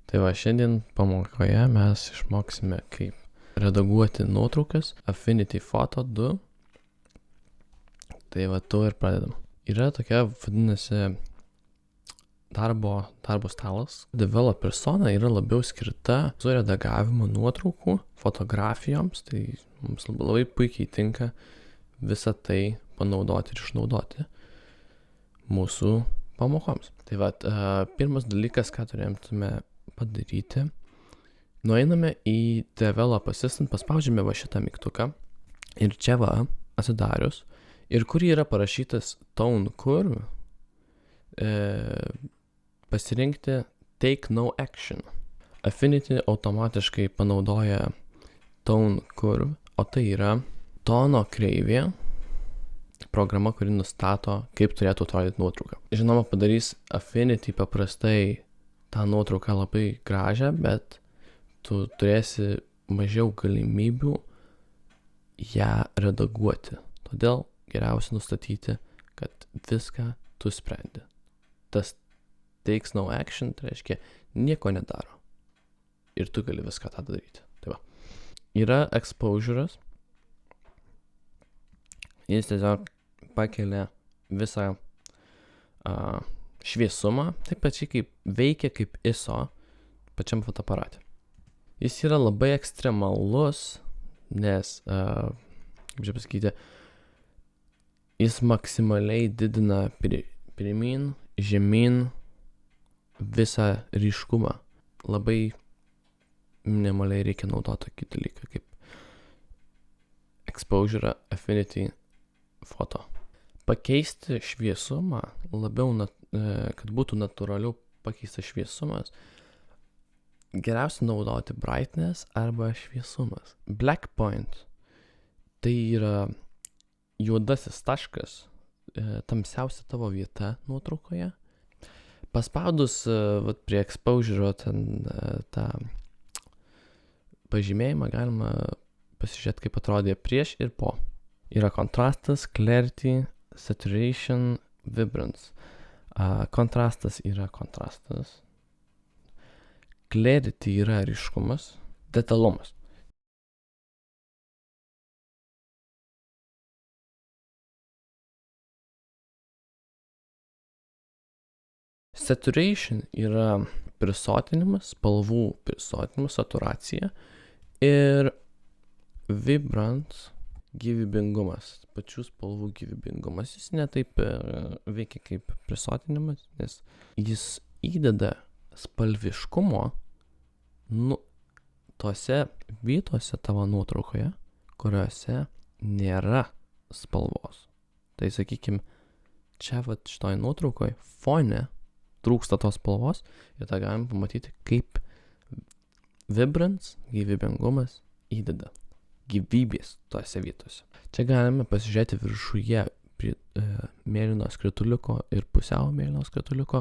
Tai va, šiandien pamokoje mes išmoksime, kaip redaguoti nuotraukas Affinity Photo 2. Tai va, tu ir pradedam. Yra tokia, vadinasi, darbo stalas. Developer persona yra labiau skirta su redagavimu nuotraukų, fotografijoms, tai mums labai puikiai tinka visą tai panaudoti ir išnaudoti mūsų pamokoms. Tai va, pirmas dalykas, ką turėtume padaryti, nueiname į Develop Assistant, paspaudžiame va šitą mygtuką ir čia va, atsidarius, ir kur yra parašytas Tone Curve, pasirinkti Take No Action. Affinity automatiškai panaudoja Tone Curve, o tai yra tono kreivė, programa, kuri nustato, kaip turėtų atrodyti nuotrauka. Žinoma, padarys Affinity paprastai tą nuotrauką labai gražią, bet tu turėsi mažiau galimybių ją redaguoti. Todėl geriausia nustatyti, kad viską tu sprendi. Tas takes no action, tai reiškia nieko nedaro. Ir tu gali viską tą daryti. Tai va. Yra exposure'as. Jis tiesiog pakelia visą šviesumą, taip pačiai kaip veikia kaip ISO pačiam fotoaparate. Jis yra labai ekstremalus, nes, kaip čia pasakyti, jis maksimaliai didina pirmyn, žemyn visą ryškumą. Labai minimaliai reikia naudoti tokį dalyką kaip exposure Affinity Photo. Pakeisti šviesumą, labiau, kad būtų natūraliau pakeistas šviesumas, geriausia naudoti brightness arba šviesumas. Black point tai yra juodasis taškas, tamsiausia tavo vieta nuotraukoje. Paspaudus prie exposure tą pažymėjimą galima pasižiūrėti, kaip atrodė prieš ir po. Yra kontrastas, clarity, saturation, vibrance. Kontrastas yra kontrastas. Clarity yra ryškumas, detalumas. Saturation yra prisotinimas, spalvų prisotinimas, saturacija. Ir vibrance, gyvybingumas, pačių spalvų gyvybingumas. Jis netaip veikia kaip prisotinimas, nes jis įdeda spalviškumo tose vietose tavo nuotraukoje, kuriuose nėra spalvos. Tai sakykim, čia šitoj nuotraukoje fone trūksta tos spalvos ir tą galim pamatyti, kaip vibrance, gyvybingumas įdeda gyvybės tose vietose. Čia galime pasižiūrėti viršuje prie mėlyno skrituliuko ir pusiau mėlyno skrituliuko,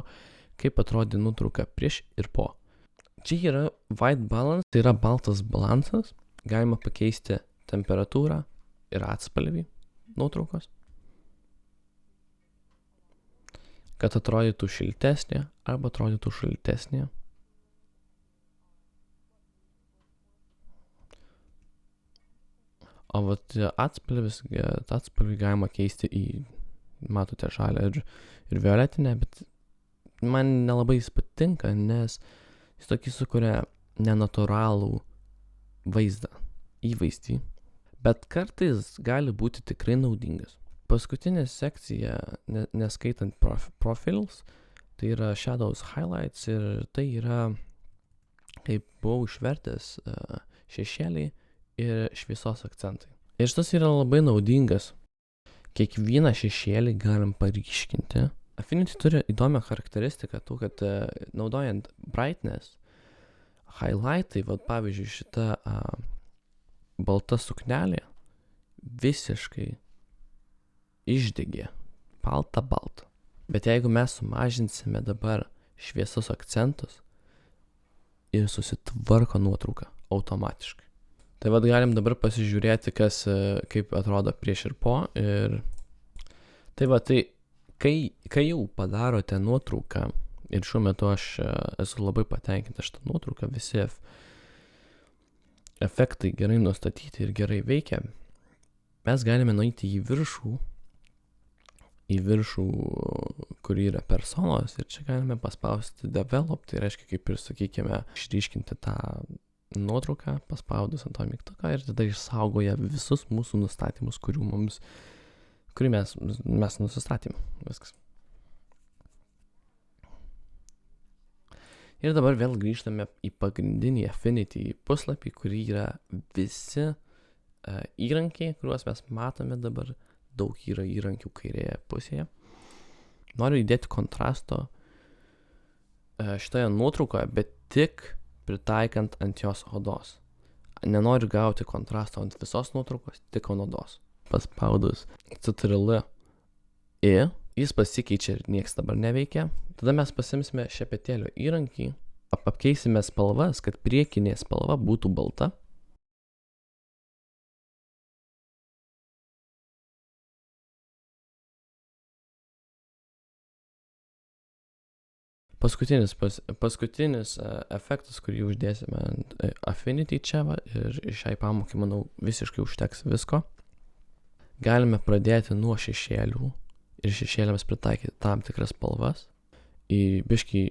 kaip atrodė nuotrauka prieš ir po. Čia yra white balance, tai yra baltas balansas. Galima pakeisti temperatūrą ir atspalvį nuotraukos, kad atrodytų šiltesnė arba atrodytų šaltesnė. O atspalvį galima keisti į, matote, žalią ir violetinę, bet man nelabai jis patinka, nes jis tokį sukuria nenatūralų įvaizdį, bet kartais gali būti tikrai naudingas. Paskutinė sekcija, neskaitant profiles, tai yra shadows, highlights ir tai yra, kaip buvau išvertęs, šešėliai ir šviesos akcentai. Ir šitas yra labai naudingas. Kiekvieną šešėlį galim paryškinti. Affinity turi įdomią charakteristiką, kad naudojant brightness, highlightai, pavyzdžiui, šita balta suknelė visiškai išdegė, balta. Bet jeigu mes sumažinsime dabar šviesos akcentus ir susitvarko nuotrauka automatiškai. Tai galim dabar pasižiūrėti, kaip atrodo prieš ir po. Ir tai kai jau padarote nuotrauką Ir šiuo metu aš esu labai patenkintas šitą nuotrauką, visi efektai gerai nustatyti ir gerai veikia. Mes galime nueiti į viršų, kur yra personos, ir čia galime paspausti develop, tai reiškia kaip ir, sakykime, išryškinti tą nuotrauką, paspaudus ant to mygtuką, ir tada išsaugoja visus mūsų nustatymus, kurį mes nusistatėm. Viskas. Ir dabar vėl grįžtame į pagrindinį Affinity puslapį, kurį yra visi įrankiai, kuriuos mes matome dabar. Daug yra įrankių kairėje pusėje. Noriu įdėti kontrasto šitoje nuotraukoje, bet tik pritaikant ant jos odos. Nenoriu gauti kontrasto ant visos nuotraukos, tik ant odos. Paspaudus Ctrl I, jis pasikeičia ir nieks dabar neveikia. Tada mes pasimsime šepetėlio įrankį, apkeisime spalvas, kad priekinė spalva būtų balta. Paskutinis efektas, kurį uždėsime ant Affinity čia, ir šiai pamokai, manau, visiškai užteks visko. Galime pradėti nuo šešėlių ir šešėliams pritaikyti tam tikras spalvas. Į biškį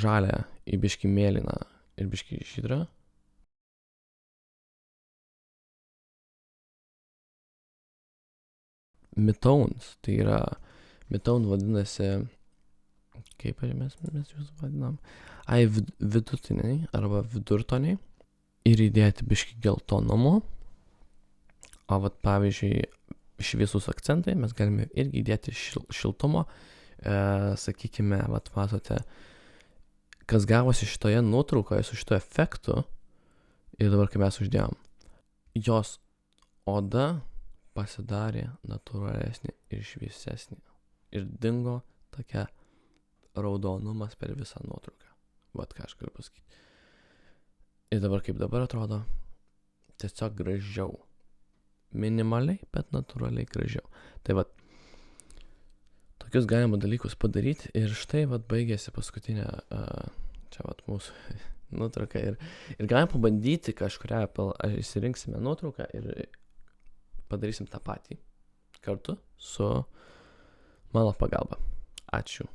žalę, į biškį mėlyną ir biškį žydrą. Midtones, tai yra, midtone vadinasi, kaip mes jūs vadinam, vidutiniai arba vidurtoniai, ir įdėti biškį geltonumo. O vat pavyzdžiui, šviesus akcentai mes galime irgi įdėti šiltumo. Sakykime, vat matote, kas gavosi šitoje nuotraukoje su šito efektu, ir dabar kai mes uždėjom, jos oda pasidarė natūralesnė ir šviesesnė. Ir dingo tokia raudonumas per visą nuotrauką. Vat ką aš galiu pasakyti. Ir dabar kaip dabar atrodo, tiesiog gražiau. Minimaliai, bet natūraliai gražiau. Tai vat, tokius galima dalykus padaryti, ir štai vat baigėsi paskutinė, čia vat mūsų nuotrauka, ir galim pabandyti kažkurią, išsirinksime nuotrauką ir padarysim tą patį kartu su mano pagalba. Ačiū.